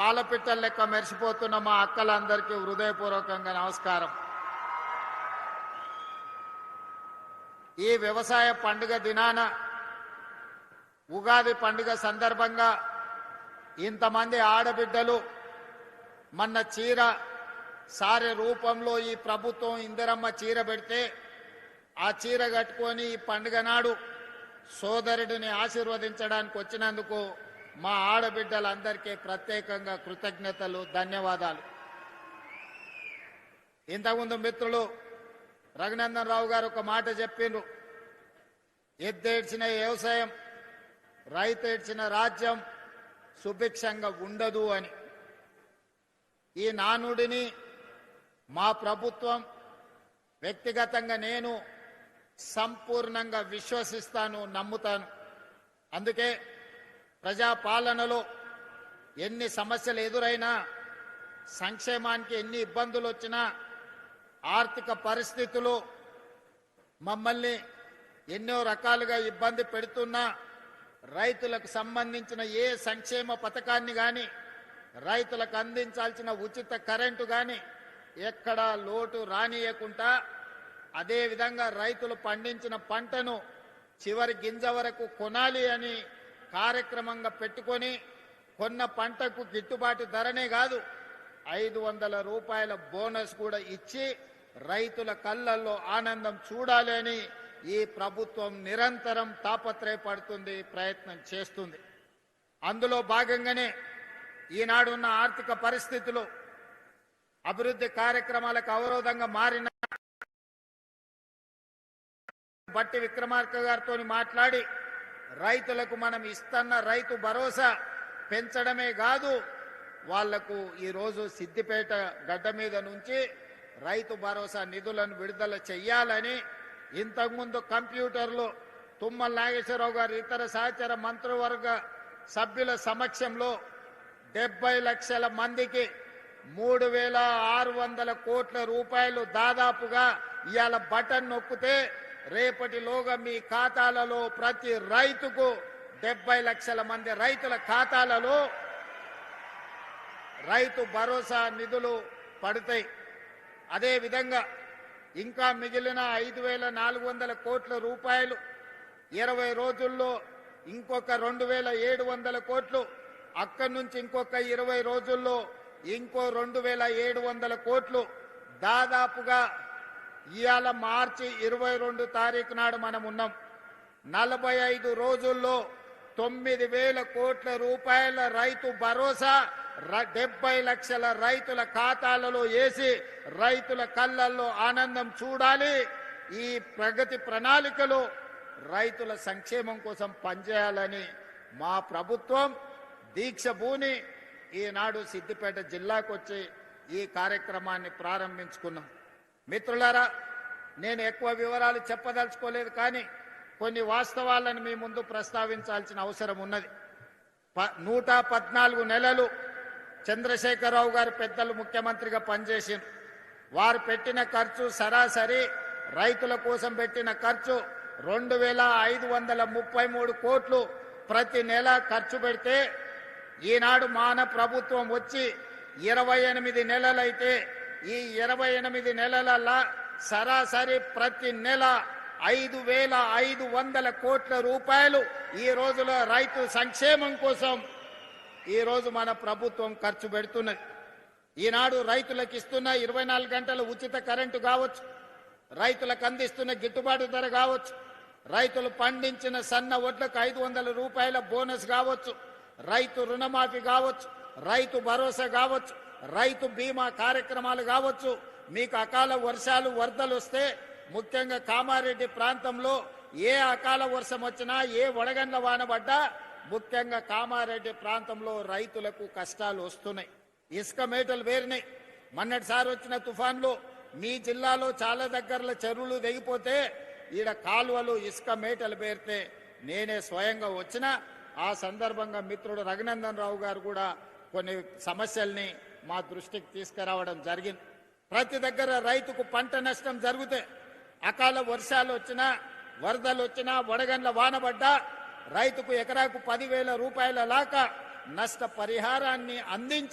పాలపిట్టల లెక్క మెరిసిపోతున్న మా అక్కలందరికీ హృదయపూర్వకంగా నమస్కారం. ఈ వ్యవసాయ పండుగ దినాన ఉగాది పండుగ సందర్భంగా ఇంతమంది ఆడబిడ్డలు మొన్న చీర సారె రూపంలో ఈ ప్రభుత్వం ఇందిరమ్మ చీర పెడితే ఆ చీర కట్టుకొని ఈ పండుగ నాడు సోదరుడిని ఆశీర్వదించడానికి వచ్చినందుకు మా ఆడబిడ్డలందరికీ ప్రత్యేకంగా కృతజ్ఞతలు, ధన్యవాదాలు. ఇంతకుముందు మిత్రులు రఘునందన్ రావు గారు ఒక మాట చెప్పిండ్రు, ఎద్దేడ్చిన వ్యవసాయం రైతు ఏడ్చిన రాజ్యం సుభిక్షంగా ఉండదు అని. ఈ నానుడిని మా ప్రభుత్వం, వ్యక్తిగతంగా నేను సంపూర్ణంగా విశ్వసిస్తాను, నమ్ముతాను. అందుకే ప్రజాపాలనలో ఎన్ని సమస్యలు ఎదురైనా, సంక్షేమానికి ఎన్ని ఇబ్బందులు వచ్చినా, ఆర్థిక పరిస్థితులు మమ్మల్ని ఎన్నో రకాలుగా ఇబ్బంది పెడుతున్నా, రైతులకు సంబంధించిన ఏ సంక్షేమ పథకాన్ని కానీ, రైతులకు అందించాల్సిన ఉచిత కరెంటు కానీ ఎక్కడా లోటు రానియకుండా, అదేవిధంగా రైతులు పండించిన పంటను చివరి గింజ వరకు కొనాలి అని కార్యక్రమంగా పెట్టుకొని, కొన్న పంటకు గిట్టుబాటు ధరనే కాదు 500 రూపాయల బోనస్ కూడా ఇచ్చి రైతుల కళ్ళల్లో ఆనందం చూడాలి అని ఈ ప్రభుత్వం నిరంతరం తాపత్రయపడుతుంది, ప్రయత్నం చేస్తుంది. అందులో భాగంగానే ఈనాడున్న ఆర్థిక పరిస్థితులు అభివృద్ధి కార్యక్రమాలకు అవరోధంగా మారిన బట్టి విక్రమార్క గారితో మాట్లాడి రైతులకు మనం ఇస్తున్న రైతు భరోసా పెంచడమే కాదు, వాళ్లకు ఈరోజు సిద్దిపేట గడ్డ మీద నుంచి రైతు భరోసా నిధులను విడుదల చెయ్యాలని ఇంతకుముందు కంప్యూటర్లో తుమ్మల నాగేశ్వరరావు గారు ఇతర సహచర మంత్రివర్గ సభ్యుల సమక్షంలో 70 లక్షల మందికి 3,600 కోట్ల రూపాయలు దాదాపుగా ఇవాళ బటన్ నొక్కితే రేపటిలోగా మీ ఖాతాలలో ప్రతి రైతుకు 70 లక్షల మంది రైతుల ఖాతాలలో రైతు భరోసా నిధులు పడతాయి. అదేవిధంగా ఇంకా మిగిలిన 5,400 కోట్ల రూపాయలు 20 రోజుల్లో ఇంకొక 2,700 కోట్లు, అక్కడి నుంచి ఇంకొక 20 రోజుల్లో ఇంకో 2,700 కోట్లు, దాదాపుగా ఇవాళ మార్చి 22 తారీఖు నాడు మనం ఉన్నాం. 45 రోజుల్లో 9,000 కోట్ల రూపాయల రైతు భరోసా 70 లక్షల రైతుల ఖాతాలలో వేసి రైతుల కళ్ళల్లో ఆనందం చూడాలి. ఈ ప్రగతి ప్రణాళికలో రైతుల సంక్షేమం కోసం పనిచేయాలని మా ప్రభుత్వం దీక్ష భూని ఈనాడు సిద్దిపేట జిల్లాకు వచ్చి ఈ కార్యక్రమాన్ని ప్రారంభించుకున్నాం. మిత్రులారా, నేను ఎక్కువ వివరాలు చెప్పదలుచుకోలేదు, కానీ కొన్ని వాస్తవాలను మీ ముందు ప్రస్తావించాల్సిన అవసరం ఉన్నది. 114 నెలలు చంద్రశేఖరరావు గారు పెద్దలు ముఖ్యమంత్రిగా పనిచేసింది. వారు పెట్టిన ఖర్చు సరాసరి రైతుల కోసం పెట్టిన ఖర్చు 2,533 కోట్లు ప్రతి నెల ఖర్చు పెడితే, ఈనాడు మాన ప్రభుత్వం వచ్చి 28 నెలలైతే ఈ 28 నెలల సరాసరి ప్రతి నెల 5,500 కోట్ల రూపాయలు ఈ రోజులో రైతు సంక్షేమం కోసం ఈ రోజు మన ప్రభుత్వం ఖర్చు పెడుతున్నది. ఈనాడు రైతులకు ఇస్తున్న 24 గంటల ఉచిత కరెంటు కావచ్చు, రైతులకు అందిస్తున్న గిట్టుబాటు ధర కావచ్చు, రైతులు పండించిన సన్న వడ్లకు 500 రూపాయల బోనస్ కావచ్చు, రైతు రుణమాఫీ కావచ్చు, రైతు భరోసా కావచ్చు, రైతు బీమా కార్యక్రమాలు కావచ్చు. మీకు అకాల వర్షాలు వరదలు వస్తే, ముఖ్యంగా కామారెడ్డి ప్రాంతంలో ఏ అకాల వర్షం వచ్చినా, ఏ వడగండ్ల వాన పడ్డా ముఖ్యంగా కామారెడ్డి ప్రాంతంలో రైతులకు కష్టాలు వస్తున్నాయి. ఇసుక మేటలు వేరినాయి. మొన్నటిసారి వచ్చిన తుఫాన్లో మీ జిల్లాలో చాలా దగ్గరలో చెరువులు తెగిపోతే ఈడ కాలువలు ఇసుక మేటలు పేరితే నేనే స్వయంగా వచ్చిన. ఆ సందర్భంగా మిత్రుడు రఘునందన్ రావు గారు కూడా కొన్ని సమస్యల్ని మా దృష్టికి తీసుకురావడం జరిగింది. ప్రతి దగ్గర రైతుకు పంట నష్టం జరిగితే, అకాల వర్షాలు వచ్చినా, వరదలు వచ్చినా, వడగండ్ల వానబడ్డా రైతుకు ఎకరాకు 10,000 రూపాయల లాగా నష్ట పరిహారాన్ని అందించి